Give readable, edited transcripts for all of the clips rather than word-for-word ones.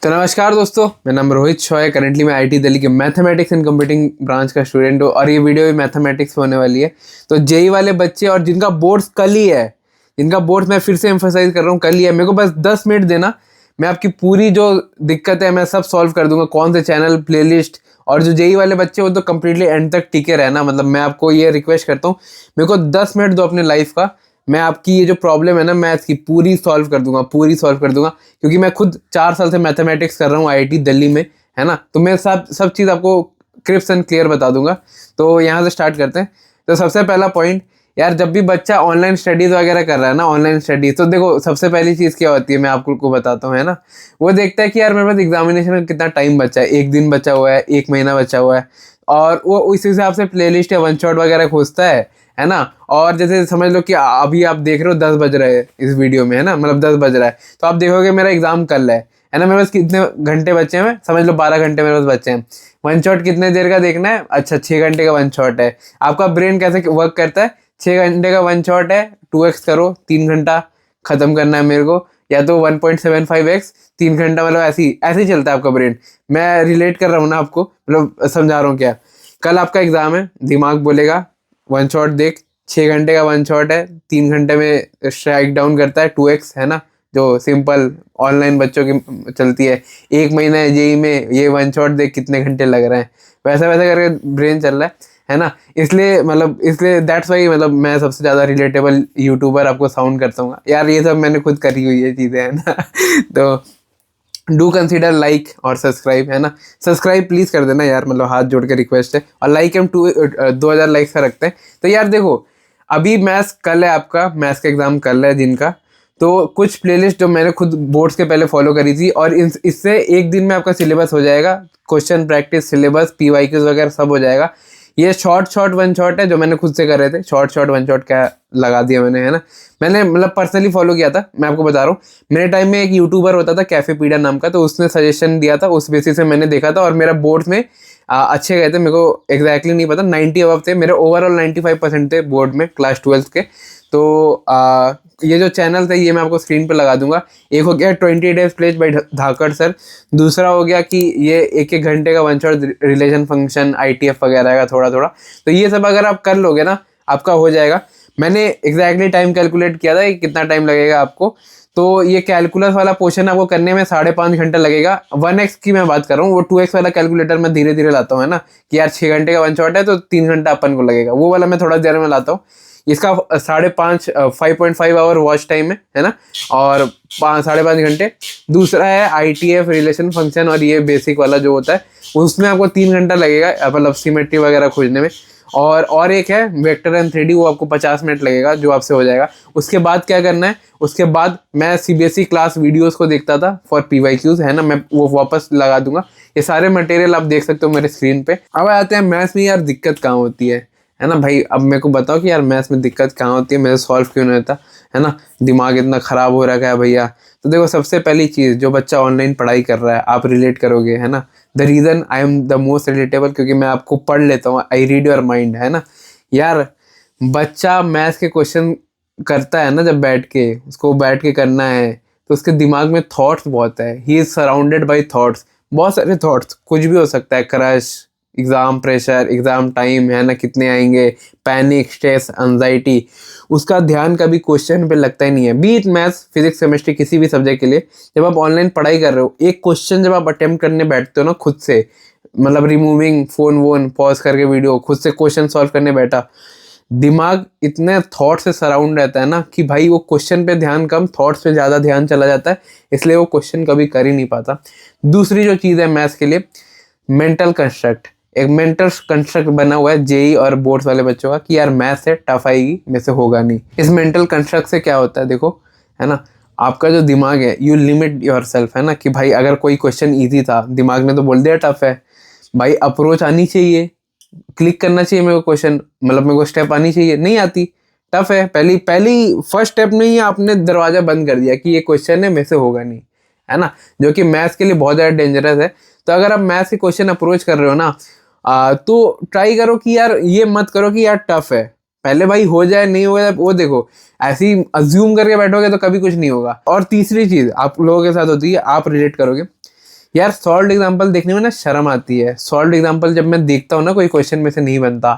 तो नमस्कार दोस्तों, मेरा नाम रोहित शॉय है। करेंटली मैं आईटी दिल्ली के मैथमेटिक्स एंड कंप्यूटिंग ब्रांच का स्टूडेंट हूँ और ये वीडियो भी मैथमेटिक्स होने वाली है। तो जेई वाले बच्चे और जिनका बोर्ड्स कल ही है, जिनका बोर्ड्स मैं फिर से एम्फोसाइज कर रहा हूँ कल ही है, मेरे को बस 10 मिनट देना, मैं आपकी पूरी जो दिक्कत है मैं सब सॉल्व कर दूंगा। कौन से चैनल, प्लेलिस्ट, और जो जेई वाले बच्चे वो तो कम्प्लीटली एंड तक टिके रहना। मतलब मैं आपको ये रिक्वेस्ट करता हूँ, मेरे को 10 मिनट दो अपने लाइफ का। मैं आपकी ये जो प्रॉब्लम है ना मैथ्स की, पूरी सॉल्व कर दूंगा, पूरी सॉल्व कर दूंगा, क्योंकि मैं खुद 4 साल से मैथमेटिक्स कर रहा हूँ आईआईटी दिल्ली में, है ना। तो मैं सब सब चीज़ आपको क्रिस्प एंड क्लियर बता दूंगा। तो यहाँ से स्टार्ट करते हैं। तो सबसे पहला पॉइंट, यार जब भी बच्चा ऑनलाइन स्टडीज़ वगैरह कर रहा है ना, ऑनलाइन स्टडीज़, तो देखो सबसे पहली चीज़ क्या होती है मैं आपको बताता हूँ, है ना। वो देखता है कि यार मेरे पास एग्जामिनेशन में कितना टाइम बचा है, 1 दिन बचा हुआ है, 1 महीना बचा हुआ है, और वो उस हिसाब से प्लेलिस्ट या वन शॉट वगैरह खोजता है ना। और जैसे समझ लो कि अभी आप देख रहे हो 10 बज रहे हैं इस वीडियो में, है ना, मतलब 10 बज रहा है, तो आप देखोगे मेरा एग्जाम कल है ना। मेरे पास कितने घंटे बचे हैं, समझ लो 12 घंटे मेरे पास बचे हैं। वन शॉट कितने देर का देखना है, अच्छा 6 घंटे का वन शॉट है। आपका ब्रेन कैसे वर्क करता है, 6 घंटे का वन शॉट है, 2x करो, 3 घंटा खत्म करना है मेरे को, या तो 1.75x, 3 घंटा, मतलब ऐसे ही चलता है आपका ब्रेन। मैं रिलेट कर रहा हूँ ना आपको, मतलब समझा रहा हूँ क्या। कल आपका एग्जाम है, दिमाग बोलेगा वन शॉट देख, 6 घंटे का वन शॉट है, 3 घंटे में स्ट्राइक डाउन करता है 2x, है ना, जो सिंपल ऑनलाइन बच्चों की चलती है। 1 महीना है जेई में, ये वन शॉट देख कितने घंटे लग रहे हैं, वैसा वैसा करके ब्रेन चल रहा है ना। इसलिए दैट्स वाई मतलब मैं सबसे ज़्यादा रिलेटेबल यूट्यूबर आपको साउंड करता हूँ यार। ये सब मैंने खुद करी हुई है चीज़ें, है ना। तो डू कंसीडर लाइक और सब्सक्राइब, है ना। सब्सक्राइब प्लीज़ कर देना यार, मतलब हाथ जोड़ के रिक्वेस्ट है। और लाइक हम 2000 लाइक्स का रखते हैं। तो यार देखो, अभी मैथ्स कल है, आपका मैथ्स का एग्जाम कल है जिनका, तो कुछ प्लेलिस्ट जो मैंने खुद बोर्ड्स के पहले फॉलो करी थी, और इससे एक दिन में आपका सिलेबस हो जाएगा, क्वेश्चन प्रैक्टिस, सिलेबस, पीवाईक्यूज वगैरह सब हो जाएगा। ये शॉर्ट वन शॉट है जो मैंने खुद से कर रहे थे, शॉर्ट वन शॉट क्या लगा दिया मैंने, है ना। मैंने मतलब पर्सनली फॉलो किया था, मैं आपको बता रहा हूँ। मेरे टाइम में एक यूट्यूबर होता था कैफेपीडिया नाम का, तो उसने सजेशन दिया था, उस बेसिस से मैंने देखा था, और मेरा बोर्ड्स में अच्छे गए थे। मेरे को एग्जैक्टली नहीं पता, 90 अबव थे मेरे, ओवरऑल 95% थे बोर्ड में क्लास 12 के। तो ये जो चैनल थे ये मैं आपको स्क्रीन पे लगा दूंगा। एक हो गया 20 days plays by Dhakad sir, दूसरा हो गया कि ये 1-1 घंटे का one shot relation function, ITF वगैरह का थोड़ा थोड़ा। तो ये सब अगर आप कर लोगे ना, आपका हो जाएगा। मैंने एग्जैक्टली टाइम कैलकुलेट किया था कि कितना टाइम लगेगा आपको। तो ये कैलकुलस वाला पोर्शन आपको करने में 5.5 घंटा लगेगा। 1x की मैं बात कर रहा हूँ, वो 2x वाला कैलकुलेटर मैं धीरे धीरे लाता हूँ, है ना, कि यार 6 घंटे का वन शॉट है तो 3 घंटा अपन को लगेगा, वो वाला मैं थोड़ा देर में लाता हूँ। इसका 5.5 आवर वॉच टाइम है ना, और 5.5 घंटे। दूसरा है ITF रिलेशन फंक्शन, और ये बेसिक वाला जो होता है उसमें आपको 3 घंटा लगेगा, मतलब सिमेट्री वगैरह खोजने में। और एक है वेक्टर एंड 3D, वो आपको 50 मिनट लगेगा, जो आपसे हो जाएगा। उसके बाद क्या करना है, उसके बाद मैं CBSE क्लास वीडियोस को देखता था फॉर PYQs, है ना, मैं वो वापस लगा दूंगा। ये सारे मटेरियल आप देख सकते हो मेरे स्क्रीन पे। अब आते हैं मैथ्स में, यार दिक्कत कहाँ होती है ना भाई। अब मेरे को बताओ कि यार मैथ्स में दिक्कत कहाँ होती है, मेरे सॉल्व क्यों नहीं होता, है ना। दिमाग इतना ख़राब हो रखा है भैया। तो देखो, सबसे पहली चीज़, जो बच्चा ऑनलाइन पढ़ाई कर रहा है, आप रिलेट करोगे, है ना। The reason I am the most relatable, क्योंकि मैं आपको पढ़ लेता हूँ, आई रीड योर माइंड, है ना। यार बच्चा मैथ्स के क्वेश्चन करता है ना, जब बैठ के उसको बैठ के करना है, तो उसके दिमाग में थॉट्स बहुत है। He is surrounded by thoughts, बहुत सारे थॉट्स, कुछ भी हो सकता है, crush, exam pressure, exam time, है ना, कितने आएंगे, पैनिक, स्ट्रेस, एंजाइटी। उसका ध्यान कभी क्वेश्चन पे लगता ही नहीं है, B it maths, physics, chemistry, किसी भी सब्जेक्ट के लिए। जब आप ऑनलाइन पढ़ाई कर रहे हो, एक क्वेश्चन जब आप अटेम्प्ट करने बैठते हो ना खुद से, मतलब रिमूविंग फोन वोन, पॉज करके वीडियो, खुद से क्वेश्चन सॉल्व करने बैठा, दिमाग इतने थॉट से सराउंड रहता है ना कि भाई वो क्वेश्चन पे ध्यान कम, थॉट्स पे ज़्यादा ध्यान चला जाता है, इसलिए वो क्वेश्चन कभी कर ही नहीं पाता। दूसरी जो चीज़ है मैथ्स के लिए, मेंटल कंस्ट्रक्ट। एक मेंटल कंस्ट्रक्ट बना हुआ है जेई और बोर्ड्स वाले बच्चों का कि यार मैथ्स है, टफ आएगी, मेरे से होगा नहीं। इस मेंटल कंस्ट्रक्ट से क्या होता है देखो, है ना, आपका जो दिमाग है, यू लिमिट योर सेल्फ, है ना, कि भाई अगर कोई क्वेश्चन ईजी था, दिमाग ने तो बोल दिया टफ है, भाई अप्रोच आनी चाहिए, क्लिक करना चाहिए मेरे को क्वेश्चन, मतलब मेरे को स्टेप आनी चाहिए, नहीं आती, टफ है। पहली पहली फर्स्ट स्टेप में ही आपने दरवाजा बंद कर दिया कि ये क्वेश्चन है, मेरे से होगा नहीं, है ना, जो कि मैथ्स के लिए बहुत ज़्यादा डेंजरस है। तो अगर आप मैथ्स के क्वेश्चन अप्रोच कर रहे हो ना, तो ट्राई करो कि यार ये मत करो कि यार टफ है, पहले भाई हो जाए, नहीं हो जाए वो देखो, ऐसे ही अज्यूम करके बैठोगे तो कभी कुछ नहीं होगा। और तीसरी चीज़ आप लोगों के साथ होती है, आप रिलेट करोगे, यार सॉल्व एग्जाम्पल देखने में ना शर्म आती है। सॉल्व एग्जाम्पल जब मैं देखता हूँ ना, कोई क्वेश्चन में से नहीं बनता,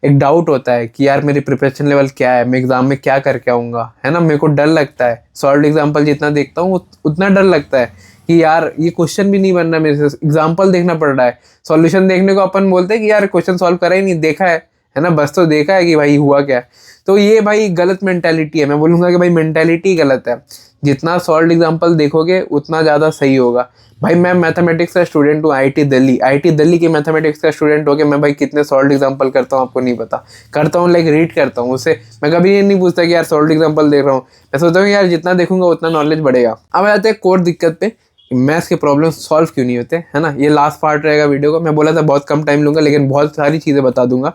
एक डाउट होता है कि यार मेरी प्रिपरेशन लेवल क्या है, मैं एग्जाम में क्या करके आऊँगा, है ना। मेरे को डर लगता है सॉल्व एग्जाम्पल जितना देखता हूँ उतना डर लगता है कि यार ये क्वेश्चन भी नहीं बन रहा मेरे से, एग्जाम्पल देखना पड़ रहा है। सॉल्यूशन देखने को अपन बोलते हैं कि यार क्वेश्चन सॉल्व करा ही नहीं, देखा है ना, बस तो देखा है कि भाई हुआ क्या है। तो ये भाई गलत मेंटेलिटी है। मैं बोलूँगा कि भाई मेंटेलिटी गलत है। जितना सॉल्व एग्जाम्पल देखोगे उतना ज़्यादा सही होगा। भाई मैं मैथमेटिक्स का स्टूडेंट हूँ, आईआईटी दिल्ली के मैथमेटिक्स का स्टूडेंट हो के मैं भाई कितने सॉल्व एग्जाम्पल करता हूँ आपको नहीं पता। करता हूँ लाइक रीड करता हूँ उससे। मैं कभी ये नहीं पूछता कि यार सॉल्व एग्जाम्पल देख रहा हूँ, मैं सोचता हूँ यार जितना देखूंगा उतना नॉलेज बढ़ेगा। अब आते हैं कोर दिक्कत पे, मैथ्स के प्रॉब्लम सॉल्व क्यों नहीं होते, है ना। ये लास्ट पार्ट रहेगा वीडियो का। मैं बोला था बहुत कम टाइम लूंगा लेकिन बहुत सारी चीज़ें बता दूंगा,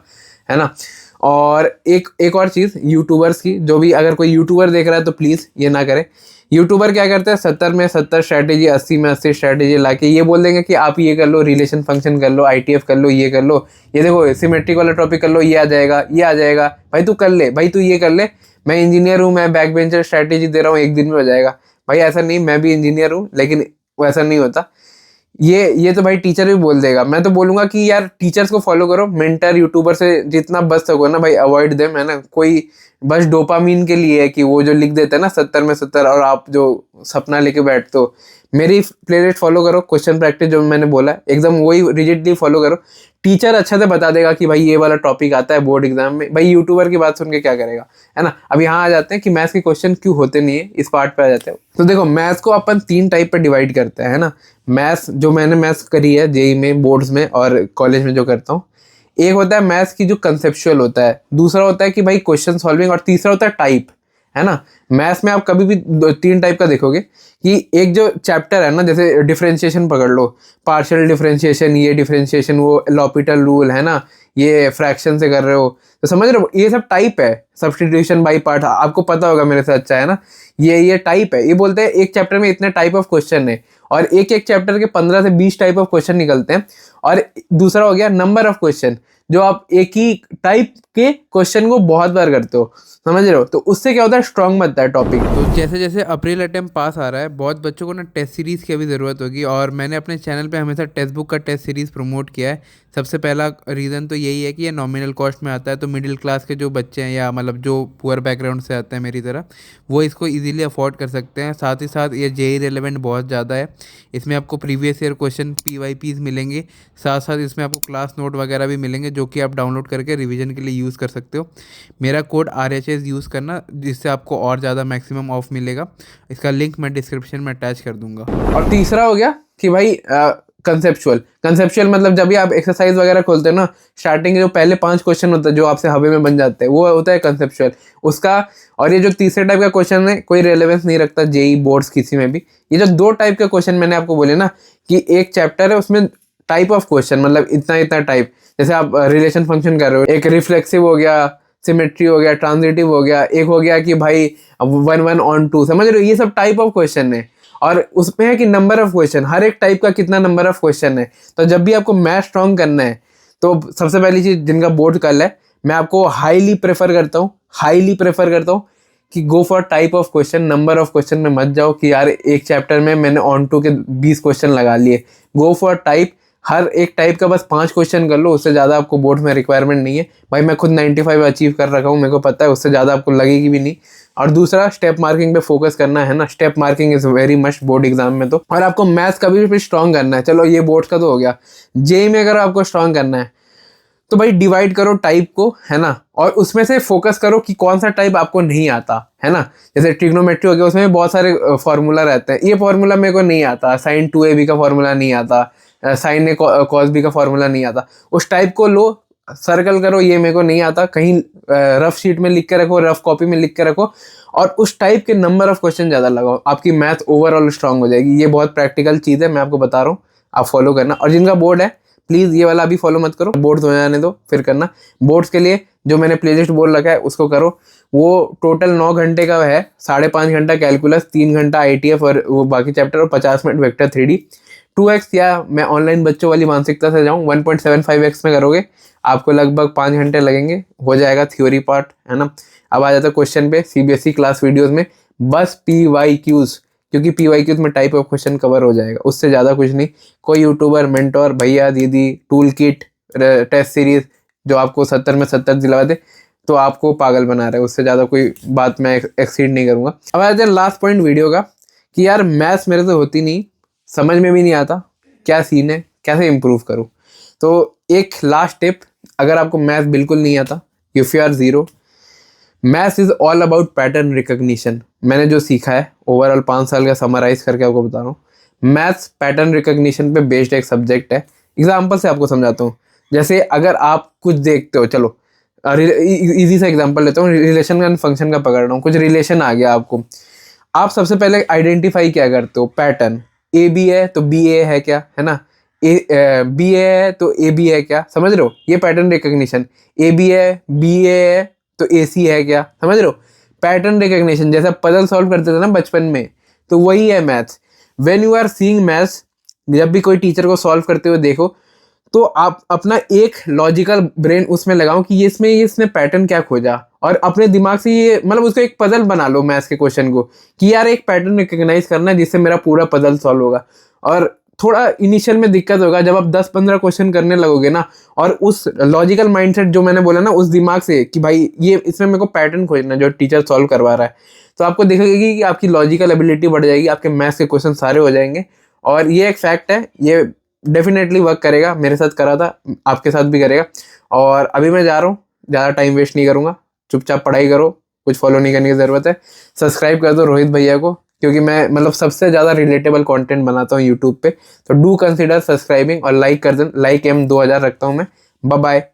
है ना। और एक और चीज़ यूट्यूबर्स की, जो भी अगर कोई यूट्यूबर देख रहा है तो प्लीज़ ये ना करे। यूट्यूबर क्या करते हैं, 70 में 70 स्ट्रैटेजी, 80 में 80 स्ट्रैटेजी लाके ये बोल देंगे कि आप ये कर लो, रिलेशन फंक्शन कर लो, आईटीएफ कर लो, ये कर लो, ये देखो सिमेट्रिक वाला टॉपिक कर लो, ये आ जाएगा, ये आ जाएगा, भाई तू कर ले, भाई तू ये कर ले, मैं इंजीनियर हूँ, मैं बैक बेंचर स्ट्रैटेजी दे रहा हूँ, एक दिन में हो जाएगा। भाई ऐसा नहीं, मैं भी इंजीनियर हूँ लेकिन वैसा नहीं होता। ये तो भाई टीचर भी बोल देगा। मैं तो बोलूंगा कि यार टीचर्स को फॉलो करो, मेंटर यूट्यूबर से जितना बच सको ना भाई अवॉइड देम, है ना। कोई बस डोपामीन के लिए है कि वो जो लिख देते हैं ना 70 में 70 और आप जो सपना लेके बैठते हो। मेरी प्लेलिस्ट फॉलो करो, क्वेश्चन प्रैक्टिस जो मैंने बोला है एकदम वही रिजिडली फॉलो करो। टीचर अच्छा से बता देगा कि भाई ये वाला टॉपिक आता है बोर्ड एग्जाम में। भाई यूट्यूबर की बात सुन के क्या करेगा, है ना। अब यहाँ आ जाते हैं कि मैथ्स के क्वेश्चन क्यों होते नहीं है, इस पार्ट पे आ जाते हैं। तो देखो मैथ्स को अपन 3 टाइप पे डिवाइड करते हैं, है ना। मैथ्स जो मैंने मैथ्स करी है जेई में, बोर्ड्स में और कॉलेज में जो करता हूँ, एक होता है मैथ्स की जो कंसेप्चुअल होता है, दूसरा होता है कि भाई क्वेश्चन सॉल्विंग, और तीसरा होता है टाइप, है ना। मैथ्स में आप कभी भी 3 टाइप का देखोगे कि एक जो चैप्टर है ना, जैसे डिफरेंशिएशन पकड़ लो, पार्शियल डिफरेंशिएशन, ये डिफरेंशिएशन, वो लॉपिटल रूल, है ना, ये फ्रैक्शन से कर रहे हो तो समझ रहे हो, ये सब टाइप है। सब्स्टिट्यूशन बाय पार्ट आपको पता होगा मेरे से अच्छा, है ना। ये टाइप है। ये बोलते हैं एक चैप्टर में इतने टाइप ऑफ क्वेश्चन है और एक चैप्टर के 15 से 20 टाइप ऑफ क्वेश्चन निकलते हैं। और दूसरा हो गया नंबर ऑफ क्वेश्चन, जो आप एक ही टाइप के क्वेश्चन को बहुत बार करते हो, समझ रहे हो। तो उससे क्या होता है, स्ट्रांग बनता है टॉपिक। तो जैसे जैसे अप्रैल अटेम्प्ट पास आ रहा है, बहुत बच्चों को ना टेस्ट सीरीज़ की अभी ज़रूरत होगी। और मैंने अपने चैनल पे हमेशा टेक्स्ट बुक का टेस्ट सीरीज़ प्रमोट किया है। सबसे पहला रीज़न तो यही है कि ये नॉमिनल कॉस्ट में आता है, तो मिडिल क्लास के जो बच्चे हैं या मतलब जो पुअर बैकग्राउंड से आते हैं मेरी तरह, वो इसको ईजिली अफोर्ड कर सकते हैं। साथ ही साथ ये जेई रेलेवेंट बहुत ज़्यादा है। इसमें आपको प्रीवियस ईयर क्वेश्चन PYPs मिलेंगे, साथ साथ इसमें आपको क्लास नोट वगैरह भी मिलेंगे जो कि आप डाउनलोड करके रिवीजन के लिए यूज़ कर सकते हो। मेरा कोड RHS यूज़ करना, जिससे आपको और ज़्यादा मैक्सिमम ऑफ मिलेगा। इसका लिंक मैं डिस्क्रिप्शन में अटैच कर दूंगा। और तीसरा हो गया कि भाई कंसेप्चुअल मतलब जब भी आप एक्सरसाइज वगैरह खोलते हो ना, स्टार्टिंग के जो पहले 5 क्वेश्चन होते हैं जो आपसे हवे में बन जाते हैं, वो होता है कंसेप्चुअल उसका। और ये जो तीसरे टाइप का क्वेश्चन है कोई रेलेवेंस नहीं रखता जेई बोर्ड्स किसी में भी। ये जो 2 टाइप के क्वेश्चन मैंने आपको बोले ना, कि एक चैप्टर है उसमें टाइप ऑफ क्वेश्चन मतलब इतना इतना टाइप, जैसे आप रिलेशन फंक्शन कर रहे हो, एक रिफ्लेक्सिव हो गया, सिमेट्री हो गया, ट्रांजिटिव हो गया, एक हो गया कि भाई 1 1 on 2, समझ रहे हो। ये सब टाइप ऑफ क्वेश्चन है। और उसमें है कि नंबर ऑफ क्वेश्चन, हर एक टाइप का कितना नंबर ऑफ क्वेश्चन है। तो जब भी आपको मैथ स्ट्रॉन्ग करना है तो सबसे पहली चीज, जिनका बोर्ड कल है, मैं आपको हाईली प्रेफर करता हूँ कि go for type of question, number of question में मत जाओ कि यार एक चैप्टर में मैंने ऑन टू के 20 क्वेश्चन लगा लिए। गो फॉर टाइप, हर एक टाइप का बस 5 क्वेश्चन कर लो, उससे ज़्यादा आपको बोर्ड में रिक्वायरमेंट नहीं है। भाई मैं खुद 95 अचीव कर रखा हूँ, मेरे को पता है, उससे ज़्यादा आपको लगेगी भी नहीं। और दूसरा, स्टेप मार्किंग पे फोकस करना है ना। Step marking is very must board exam में तो। और आपको मैथ्स कभी भी स्ट्रॉन्ग करना है, चलो ये बोर्ड का तो हो गया। जेई में अगर आपको स्ट्रॉन्ग करना है तो भाई डिवाइड करो टाइप को, है ना। और उसमें से फोकस करो कि कौन सा टाइप आपको नहीं आता, है ना। जैसे ट्रिग्नोमेट्री हो गया, उसमें बहुत सारे फॉर्मूला रहते हैं। ये फॉर्मूला मेरे को नहीं आता, sin 2ab का फॉर्मूला नहीं आता, sin a cos b का फॉर्मूला नहीं आता। उस टाइप को लो, सर्कल करो, ये मेरे को नहीं आता, कहीं रफ शीट में लिख के रखो, रफ कॉपी में लिख के रखो, और उस टाइप के नंबर ऑफ क्वेश्चन ज़्यादा लगाओ, आपकी मैथ ओवरऑल स्ट्रांग हो जाएगी। ये बहुत प्रैक्टिकल चीज़ है, मैं आपको बता रहा हूँ, आप फॉलो करना। और जिनका बोर्ड है प्लीज़ ये वाला अभी फॉलो मत करो, बोर्ड्स हो जाने दो फिर करना। बोर्ड्स के लिए जो मैंने प्लेलिस्ट बोल रखा है उसको करो। वो टोटल 9 घंटे का है, 5.5 घंटा कैलकुलस, 3 घंटा ITF और वो बाकी चैप्टर, और 50 मिनट वेक्टर 3D। 2x, या मैं ऑनलाइन बच्चों वाली मानसिकता से जाऊँ, 1.75x में करोगे आपको लगभग 5 घंटे लगेंगे, हो जाएगा थ्योरी पार्ट, है ना। अब आ जाता है क्वेश्चन पे। CBSE क्लास वीडियोज़ में बस PYQs, क्योंकि PYQ में टाइप ऑफ क्वेश्चन कवर हो जाएगा, उससे ज़्यादा कुछ नहीं। कोई यूट्यूबर, मेंटोर, भैया दीदी, टूल किट, टेस्ट सीरीज जो आपको 70 में 70 दिलवा दे तो आपको पागल बना रहे हैं, उससे ज़्यादा कोई बात मैं एक्सीड नहीं करूँगा। अब आते हैं लास्ट पॉइंट वीडियो का कि यार मैथ्स मेरे से होती नहीं, समझ में भी नहीं आता, क्या सीन है, कैसे इम्प्रूव करूँ। तो एक लास्ट टिप, अगर आपको मैथ्स बिल्कुल नहीं आता, if you are zero, maths is all about pattern recognition. मैंने जो सीखा है ओवरऑल 5 साल का समराइज करके आपको बता रहा हूँ। मैथ्स पैटर्न रिकग्निशन पे बेस्ड एक सब्जेक्ट है। एग्जाम्पल से आपको समझाता हूँ। जैसे अगर आप कुछ देखते हो, चलो इजी सा एग्जांपल लेता हूँ, रिलेशन एंड फंक्शन का पकड़ रहा हूँ। कुछ रिलेशन आ गया आपको, आप सबसे पहले आइडेंटिफाई क्या करते हो, पैटर्न। ए बी है तो बी ए है क्या, है ना, बी ए है तो ए बी है क्या, समझ रहे हो, ये पैटर्न रिकग्निशन। ए बी है, बी ए है तो ए सी है क्या, समझ रहे हो, पैटर्न रिकग्निशन। जैसा पजल सॉल्व करते थे ना बचपन में, तो वही है maths. When you are seeing maths, जब भी कोई टीचर को सॉल्व करते हुए देखो तो आप अपना एक लॉजिकल ब्रेन उसमें लगाओ कि ये इसने पैटर्न क्या खोजा, और अपने दिमाग से ये मतलब उसको एक पजल बना लो मैथ्स के क्वेश्चन को कि यार एक पैटर्न रिकग्नाइज करना है जिससे मेरा पूरा पजल सॉल्व होगा। और थोड़ा इनिशियल में दिक्कत होगा जब आप 10-15 क्वेश्चन करने लगोगे ना, और उस लॉजिकल माइंडसेट जो मैंने बोला ना, उस दिमाग से कि भाई ये इसमें मेरे को पैटर्न खोजना है जो टीचर सॉल्व करवा रहा है, तो आपको दिखेगी कि आपकी लॉजिकल एबिलिटी बढ़ जाएगी, आपके मैथ्स के क्वेश्चन सारे हो जाएंगे। और ये एक फैक्ट है, ये डेफिनेटली वर्क करेगा, मेरे साथ करा था, आपके साथ भी करेगा। और अभी मैं जा रहा हूँ, ज़्यादा टाइम वेस्ट नहीं करूँगा, चुपचाप पढ़ाई करो, कुछ फॉलो नहीं करने की ज़रूरत है। सब्सक्राइब कर दो रोहित भैया को, क्योंकि मैं मतलब सबसे ज़्यादा रिलेटेबल कंटेंट बनाता हूँ यूट्यूब पे, तो डू कंसिडर सब्सक्राइबिंग और लाइक कर दें। लाइक M 2000 रखता हूँ मैं। Bye bye.